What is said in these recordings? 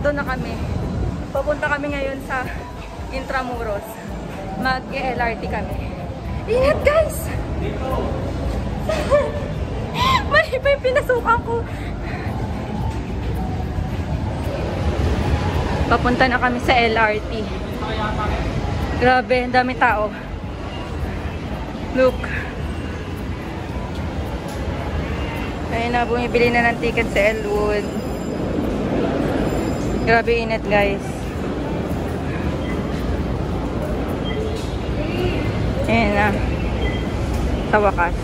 Hagardo na kami. Papunta kami ngayon sa Intramuros. Mag-LRT kami. Ingat guys! Mali pa yung pinasukan ko. Papunta na kami sa LRT. Grabe, ang dami tao. Look. Ayun na, bumibili na ng ticket sa Elwood. Grabe init guys. Ayun na. Sa wakas.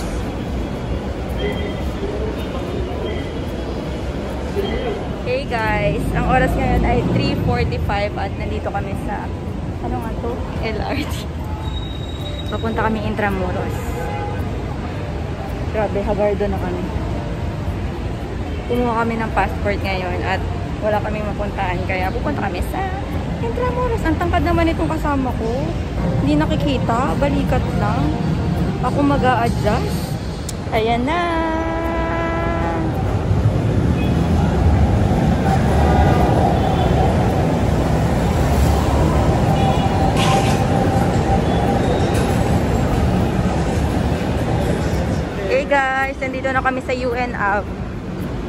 Hey guys, ang oras ngayon ay 3:45 at nandito kami sa ano nga to? LRT. Papunta kami Intramuros. Grabe, Hagardo na kami. Kumuha kami ng passport ngayon at wala kaming mapuntahan kaya pupunta kami sa Intramuros. Ang tangkad naman itong kasama ko. Hindi nakikita, balikat lang. Ako mag-a-adjust. Ayan na. Hey guys, nandito na kami sa UNAV.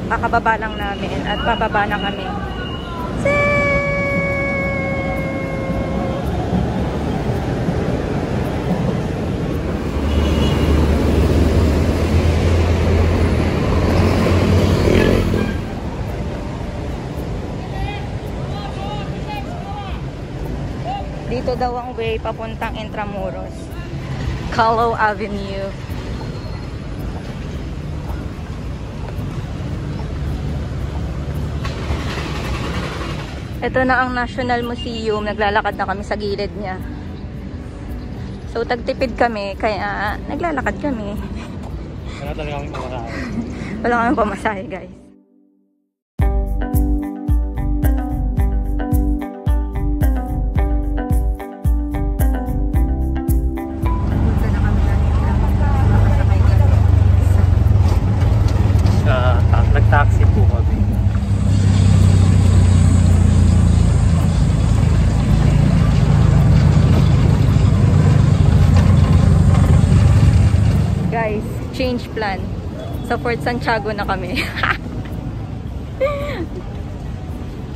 Kakababa lang namin at bababa na kami. Dito daw ang way papuntang Intramuros. Calao Avenue. Ito na ang National Museum. Naglalakad na kami sa gilid niya. So, tagtipid kami. Kaya, naglalakad kami. Wala talaga kami pamasahe. Wala kami pamasahe, guys. Nag-taxi po kami. Guys, change plan. Sa Fort Santiago na kami.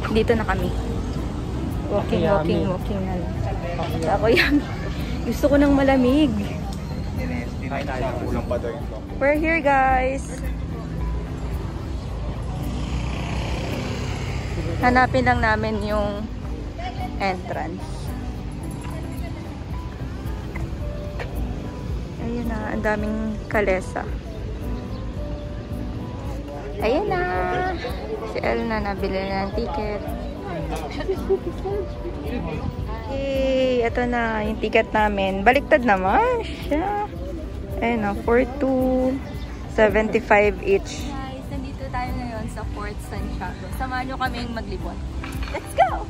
Dito na kami. Walking na lang. Ako yan. Gusto ko ng malamig. We're here guys. Hanapin lang namin yung entrance. Ayun na, ang daming kalesa. Ayun na. Si El na nabili na ng ticket. Hey, ito na yung ticket namin. Baliktad naman siya. Ayun na, 4,275 each. Nandito tayo ngayon sa Fort Santiago. Samahan nyo kaming maglibot. Let's go!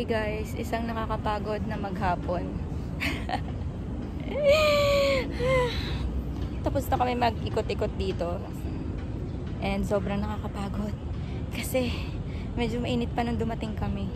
guys, isang nakakapagod na maghapon. Tapos na kami mag-ikot-ikot dito. And sobrang nakakapagod. Kasi medyo mainit pa nung dumating kami.